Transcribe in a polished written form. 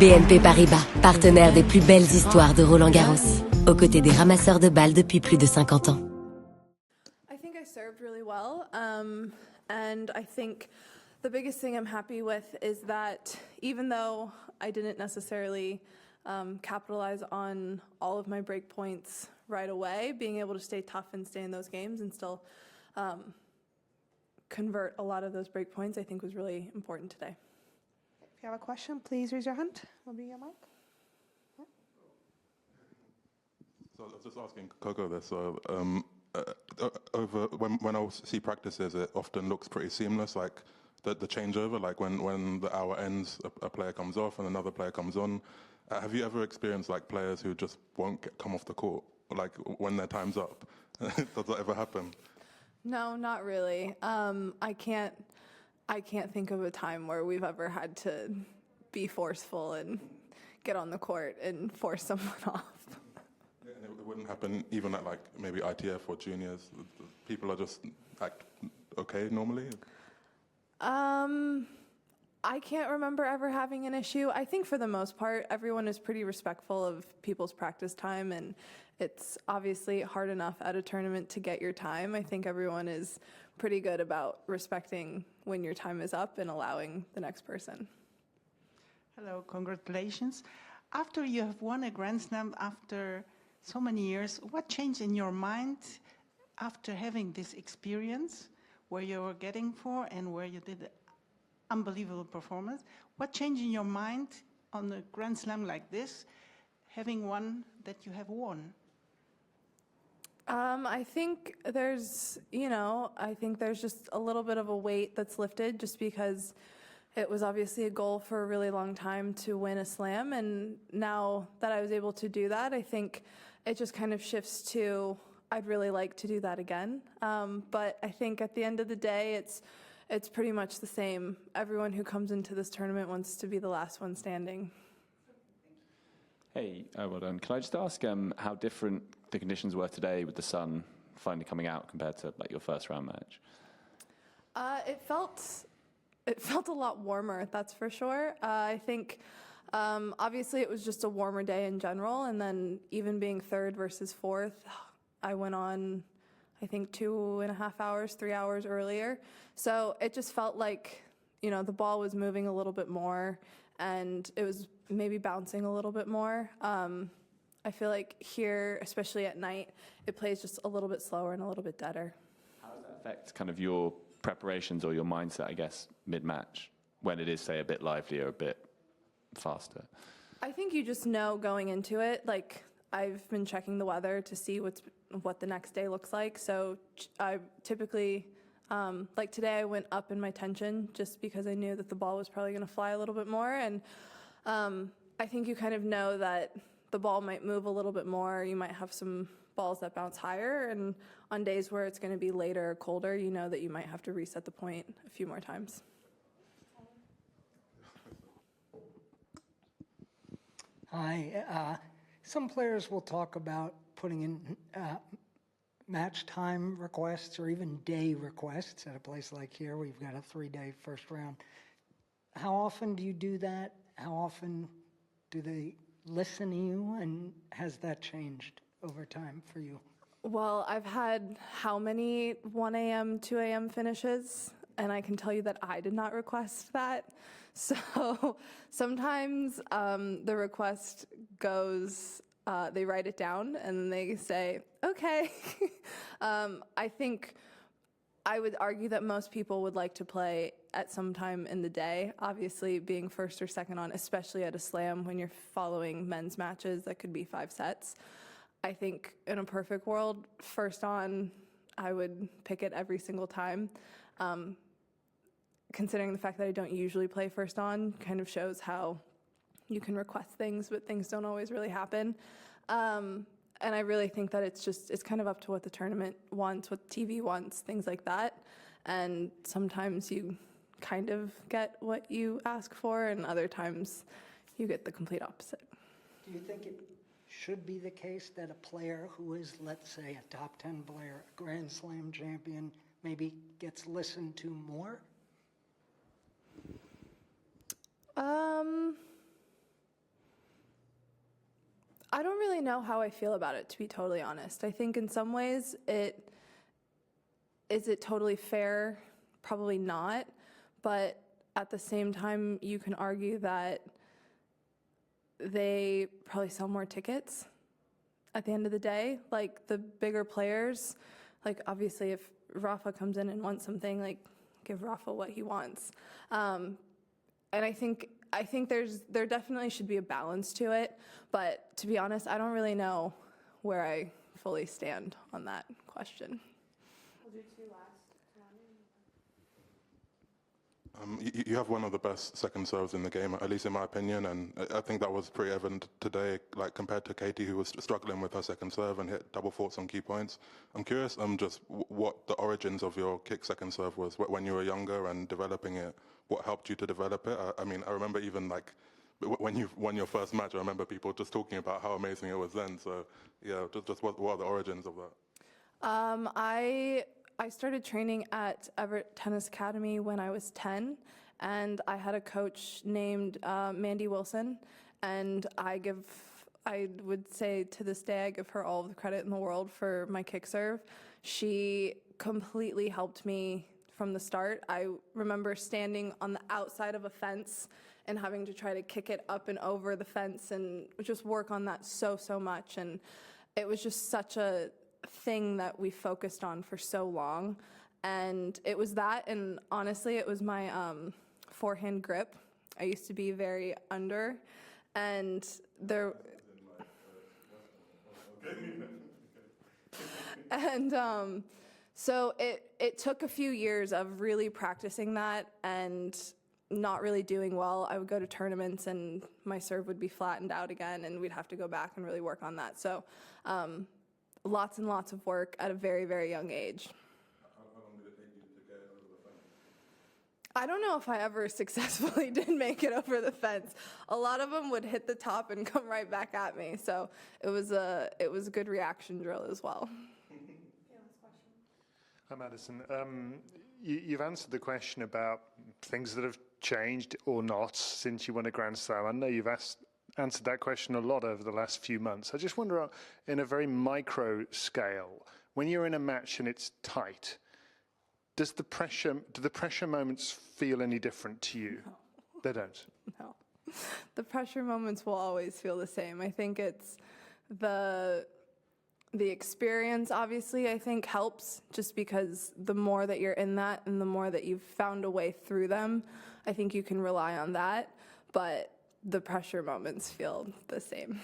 BNP Paribas, partenaire des plus belles histoires de Roland-Garros, aux côtés des ramasseurs de balles depuis plus de 50 ans. I think I served really well, and I think the biggest thing I'm happy with is that even though I didn't necessarily capitalize on all of my break points right away, being able to stay tough and stay in those games and still convert a lot of those break points, I think was really important today. If you have a question, please raise your hand. Will be your mic. Yeah. So I was just asking Coco this. So over when I see practices, it often looks pretty seamless, like the changeover, like when the hour ends, a player comes off and another player comes on. Have you ever experienced like players who just won't come off the court, like when their time's up? Does that ever happen? No, not really. I can't think of a time where we've ever had to be forceful and get on the court and force someone off. Yeah, and it wouldn't happen even at like maybe ITF or juniors. People are just act okay normally. I can't remember ever having an issue. I think for the most part, everyone is pretty respectful of people's practice time, and it's obviously hard enough at a tournament to get your time. I think everyone is pretty good about respecting when your time is up and allowing the next person. Hello, congratulations. After you have won a Grand Slam after so many years, what changed in your mind after having this experience where you were getting for and where you did an unbelievable performance? What changed in your mind on a Grand Slam like this, having one that you have won? I think there's just a little bit of a weight that's lifted just because it was obviously a goal for a really long time to win a slam, and now that I was able to do that, I think it just kind of shifts to I'd really like to do that again. But I think at the end of the day, it's pretty much the same. Everyone who comes into this tournament wants to be the last one standing. Hey, well done. Can I just ask how different the conditions were today with the sun finally coming out compared to like your first round match? It felt a lot warmer, that's for sure. I think obviously it was just a warmer day in general, and then even being third versus fourth, I went on I think 2.5 hours, 3 hours earlier. So it just felt like, the ball was moving a little bit more and it was maybe bouncing a little bit more. I feel like here, especially at night, it plays just a little bit slower and a little bit deader. How does that affect kind of your preparations or your mindset, I guess, mid-match, when it is, say, a bit livelier, a bit faster? I think you just know going into it, like I've been checking the weather to see what the next day looks like. So I typically, like today I went up in my tension just because I knew that the ball was probably going to fly a little bit more. And I think you kind of know that the ball might move a little bit more. You might have some balls that bounce higher. And on days where it's going to be later or colder, you know that you might have to reset the point a few more times. Hi. Some players will talk about putting in match time requests or even day requests at a place like here. We've got a 3-day first round. How often do you do that? How often do they listen to you? And has that changed over time for you? Well, I've had how many 1 a.m., 2 a.m. finishes? And I can tell you that I did not request that. So sometimes the request goes, they write it down and then they say, okay. I think I would argue that most people would like to play at some time in the day. Obviously, being first or second on, especially at a slam when you're following men's matches that could be 5 sets. I think in a perfect world, first on, I would pick it every single time. Considering the fact that I don't usually play first on kind of shows how you can request things, but things don't always really happen. And I really think that it's kind of up to what the tournament wants, what TV wants, things like that. And sometimes you kind of get what you ask for, and other times you get the complete opposite. Do you think it should be the case that a player who is, let's say, a top 10 player, a Grand Slam champion, maybe gets listened to more? I don't really know how I feel about it, to be totally honest. I think in some ways is it totally fair? Probably not. But at the same time, you can argue that they probably sell more tickets at the end of the day. Like the bigger players, like obviously if Rafa comes in and wants something, like give Rafa what he wants. And I think there definitely should be a balance to it, but to be honest, I don't really know where I fully stand on that question. We'll do two last. You have one of the best second serves in the game, at least in my opinion, and I think that was pretty evident today, like compared to Katie, who was struggling with her second serve and hit double faults on key points. I'm curious just what the origins of your kick second serve was when you were younger and developing it. What helped you to develop it? I mean, I remember even like when you won your first match, I remember people just talking about how amazing it was then. So yeah, just what are the origins of that? I started training at Everett Tennis Academy when I was 10, and I had a coach named Mandy Wilson, and I would say to this day I give her all of the credit in the world for my kick serve. She completely helped me from the start. I remember standing on the outside of a fence and having to try to kick it up and over the fence and just work on that so much, and it was just such a thing that we focused on for so long. And it was that, and honestly it was my forehand grip. I used to be very under, and there and so it took a few years of really practicing that and not really doing well. I would go to tournaments and my serve would be flattened out again, and we'd have to go back and really work on that. So lots and lots of work at a very young age. How long did it take you to get over the fence? I don't know if I ever successfully did make it over the fence. A lot of them would hit the top and come right back at me. So it was a good reaction drill as well. Hi, Madison. You've answered the question about things that have changed or not since you won a Grand Slam. I know you've answered that question a lot over the last few months. I just wonder, in a very micro scale, when you're in a match and it's tight, do the pressure moments feel any different to you? No. They don't? No. The pressure moments will always feel the same. I think it's the experience, obviously, I think helps, just because the more that you're in that and the more that you've found a way through them, I think you can rely on that. But the pressure moments feel the same.